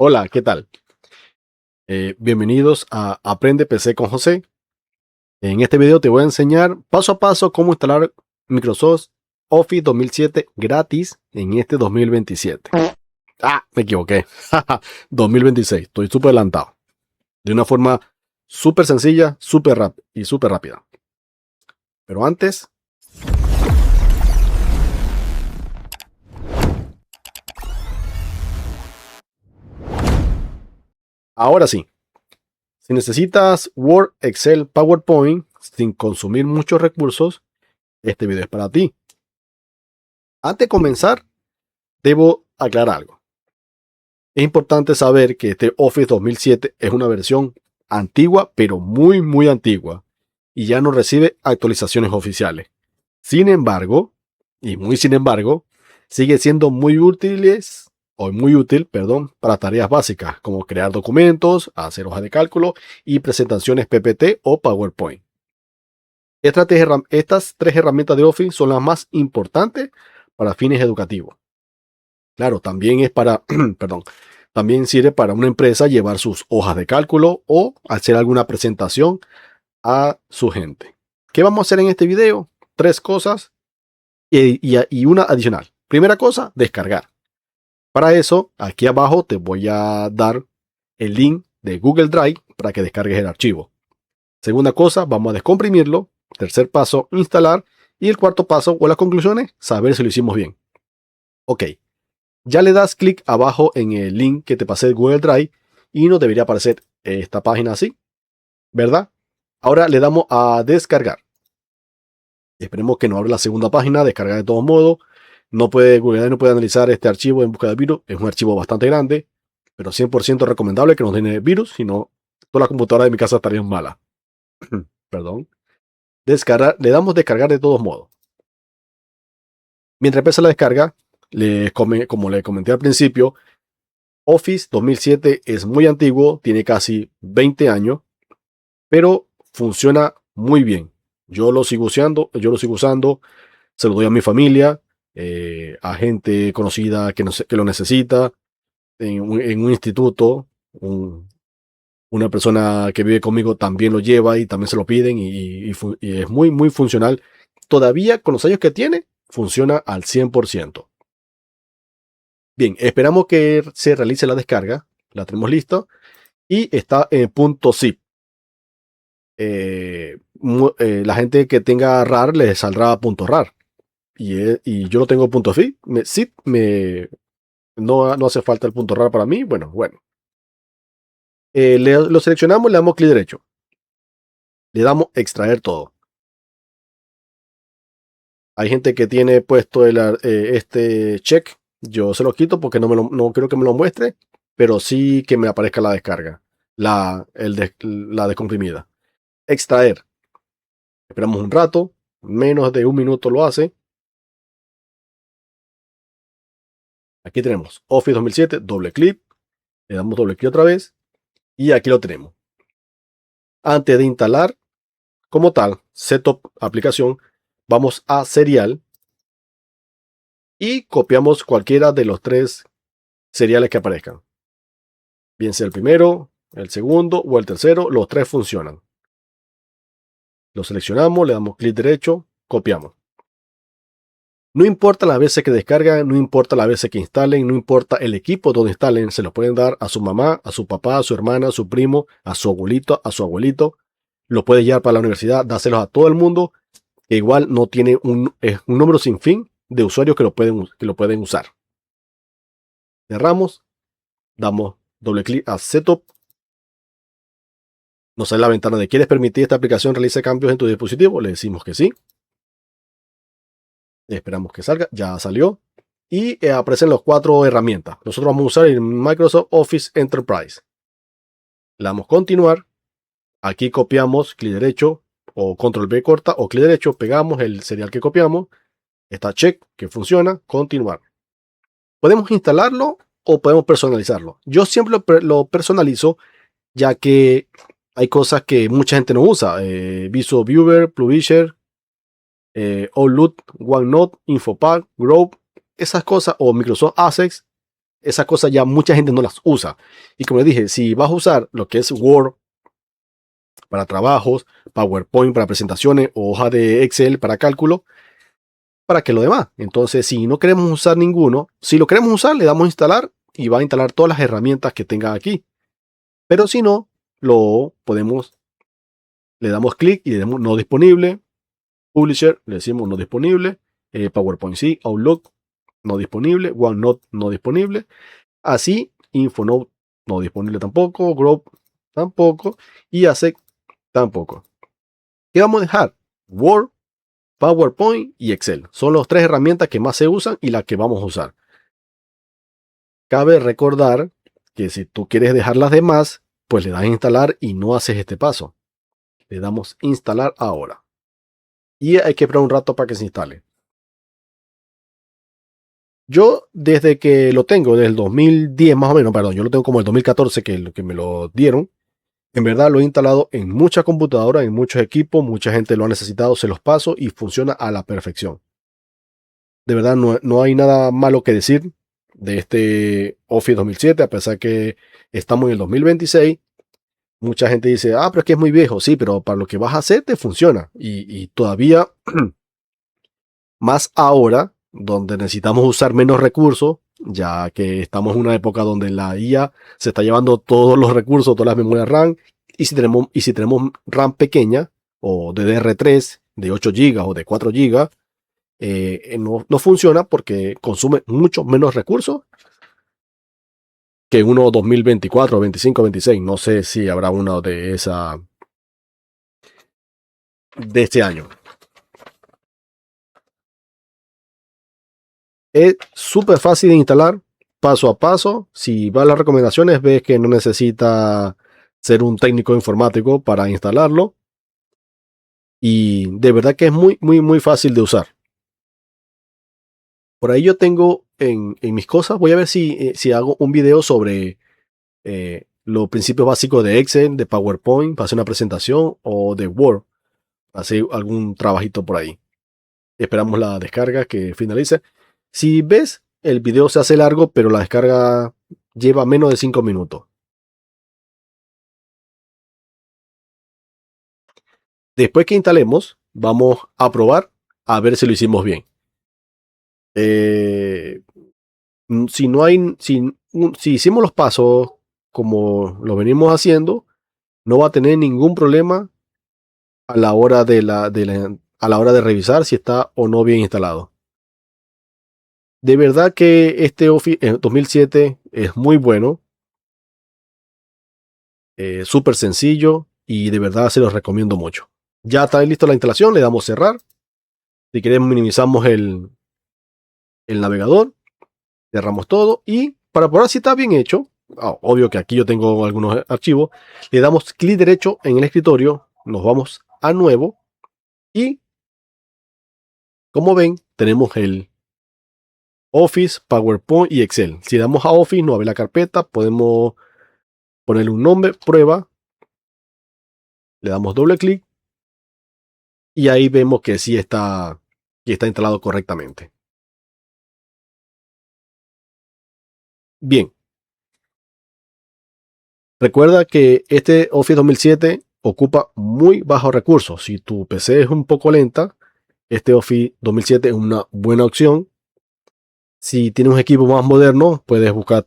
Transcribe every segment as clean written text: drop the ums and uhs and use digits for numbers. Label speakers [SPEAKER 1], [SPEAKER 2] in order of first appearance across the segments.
[SPEAKER 1] Hola, ¿qué tal? Bienvenidos a Aprende PC con José. En este video te voy a enseñar paso a paso cómo instalar Microsoft Office 2007 gratis en este 2027. Me equivoqué. 2026. Estoy súper adelantado. De una forma súper sencilla, súper rápida. Pero antes, ahora sí. Si necesitas Word, Excel, PowerPoint sin consumir muchos recursos, este video es para ti. Antes de comenzar, debo aclarar algo. Es importante saber que este Office 2007 es una versión antigua, pero muy antigua, y ya no recibe actualizaciones oficiales. Sin embargo, sin embargo, sigue siendo muy útil, para tareas básicas como crear documentos, hacer hojas de cálculo y presentaciones PPT o PowerPoint. Estas tres herramientas de Office son las más importantes para fines educativos. Claro, también es para, perdón, también sirve para una empresa llevar sus hojas de cálculo o hacer alguna presentación a su gente. ¿Qué vamos a hacer en este video? Tres cosas y una adicional. Primera cosa, descargar. Para eso, aquí abajo te voy a dar el link de Google Drive para que descargues el archivo. Segunda cosa, vamos a descomprimirlo. Tercer paso, instalar. Y el cuarto paso o las conclusiones, saber si lo hicimos bien. Ok. Ya le das clic abajo en el link que te pasé de Google Drive y nos debería aparecer esta página así, ¿verdad? Ahora le damos a descargar. Esperemos que nos abra la segunda página, descargar de todos modos. Google Drive no puede analizar este archivo en busca de virus. Es un archivo bastante grande, pero 100% recomendable que no tiene virus, si no, toda la computadora de mi casa estaría mala. Perdón. Descargar, le damos descargar de todos modos. Mientras empieza la descarga, como le comenté al principio, Office 2007 es muy antiguo, tiene casi 20 años, pero funciona muy bien. Yo lo sigo usando, se lo doy a mi familia, a gente conocida que lo necesita, en un instituto, una persona que vive conmigo también lo lleva y también se lo piden y es muy funcional. Todavía con los años que tiene, funciona al 100%. Bien, esperamos que se realice la descarga, la tenemos lista y está en punto zip. La gente que tenga RAR le saldrá punto .rar y yo no tengo punto .zip, no hace falta el punto .rar para mí. Bueno. Lo seleccionamos, le damos clic derecho, le damos extraer todo. Hay gente que tiene puesto este check, yo se lo quito porque no quiero que me lo muestre, pero sí que me aparezca la descarga, la descomprimida. Extraer. Esperamos un rato, menos de un minuto lo hace. Aquí tenemos Office 2007, doble clic, le damos doble clic otra vez y aquí lo tenemos. Antes de instalar como tal, setup aplicación, vamos a serial y copiamos cualquiera de los tres seriales que aparezcan. Bien sea el primero, el segundo o el tercero, los tres funcionan. Lo seleccionamos, le damos clic derecho, copiamos. No importa las veces que descargan, no importa las veces que instalen, no importa el equipo donde instalen, se los pueden dar a su mamá, a su papá, a su hermana, a su primo, a su abuelito. Lo puede llevar para la universidad, dáselos a todo el mundo, que igual no tiene un número sin fin de usuarios que lo pueden usar. Cerramos, damos doble clic a Setup. Nos sale la ventana de ¿quieres permitir esta aplicación realice cambios en tu dispositivo? Le decimos que sí. Esperamos que salga, ya salió. Y aparecen las cuatro herramientas. Nosotros vamos a usar el Microsoft Office Enterprise. Le damos continuar. Aquí copiamos, clic derecho o control B corta o clic derecho, pegamos el serial que copiamos. Está check, que funciona, continuar. Podemos instalarlo o podemos personalizarlo. Yo siempre lo personalizo, ya que hay cosas que mucha gente no usa. Visual Viewer, Publisher, Outlook, OneNote, Infopack, Grove, esas cosas, o Microsoft Access. esas cosas ya mucha gente no las usa. Y como les dije, si vas a usar lo que es Word para trabajos, PowerPoint para presentaciones o hoja de Excel para cálculo, ¿para qué lo demás? Entonces, si no queremos usar ninguno, si lo queremos usar, le damos a instalar y va a instalar todas las herramientas que tenga aquí. Pero si no, lo podemos, le damos clic y le damos no disponible. Publisher, le decimos no disponible. PowerPoint sí, Outlook no disponible. OneNote no disponible. Así, InfoNote no disponible tampoco. Group tampoco. Y ASEC tampoco. ¿Qué vamos a dejar? Word, PowerPoint y Excel. Son las 3 herramientas que más se usan y las que vamos a usar. Cabe recordar que si tú quieres dejar las demás, pues le das a instalar y no haces este paso. Le damos instalar ahora. Y hay que esperar un rato para que se instale. Yo desde que lo tengo, desde el 2010 más o menos, perdón, yo lo tengo como el 2014 que me lo dieron. En verdad lo he instalado en muchas computadoras, en muchos equipos, mucha gente lo ha necesitado, se los paso y funciona a la perfección. De verdad no hay nada malo que decir de este Office 2007, a pesar que estamos en el 2026. Mucha gente dice, pero es que es muy viejo. Sí, pero para lo que vas a hacer te funciona. Y todavía, más ahora, donde necesitamos usar menos recursos, ya que estamos en una época donde la IA se está llevando todos los recursos, todas las memorias RAM, y si tenemos RAM pequeña, o de DDR3, de 8 GB o de 4 GB, no funciona porque consume mucho menos recursos que uno 2024, 25, 26. No sé si habrá uno de este año. Es súper fácil de instalar, paso a paso. Si vas a las recomendaciones, ves que no necesita ser un técnico informático para instalarlo. Y de verdad que es muy, muy, muy fácil de usar. Por ahí yo tengo en mis cosas, voy a ver si hago un video sobre los principios básicos de Excel, de PowerPoint, para hacer una presentación, o de Word, hacer algún trabajito por ahí. Esperamos la descarga que finalice. Si ves, el video se hace largo, pero la descarga lleva menos de 5 minutos. Después que instalemos, vamos a probar a ver si lo hicimos bien. Si hicimos los pasos como lo venimos haciendo, no va a tener ningún problema a la hora a la hora de revisar si está o no bien instalado. De verdad que este Office 2007 es muy bueno, súper sencillo y de verdad se los recomiendo mucho. Ya está listo la instalación, le damos cerrar. Si queremos minimizamos el navegador, cerramos todo y para probar si está bien hecho, obvio que aquí yo tengo algunos archivos, le damos clic derecho en el escritorio, nos vamos a nuevo y como ven tenemos el Office, PowerPoint y Excel. Si damos a Office nos abre la carpeta, podemos ponerle un nombre, prueba, le damos doble clic y ahí vemos que sí está instalado correctamente. Bien. Recuerda que este Office 2007 ocupa muy bajos recursos. Si tu PC es un poco lenta, este Office 2007 es una buena opción. Si tienes un equipo más moderno, puedes buscar,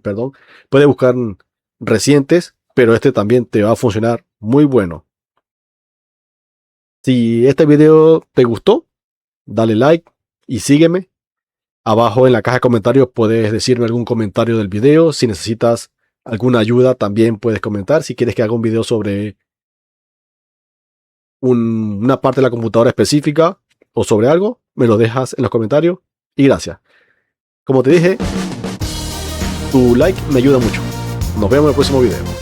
[SPEAKER 1] perdón, puedes buscar recientes, pero este también te va a funcionar muy bueno. Si este video te gustó, dale like y sígueme. Abajo en la caja de comentarios puedes decirme algún comentario del video. Si necesitas alguna ayuda, también puedes comentar. Si quieres que haga un video sobre una parte de la computadora específica o sobre algo, me lo dejas en los comentarios. Y gracias. Como te dije, tu like me ayuda mucho. Nos vemos en el próximo video.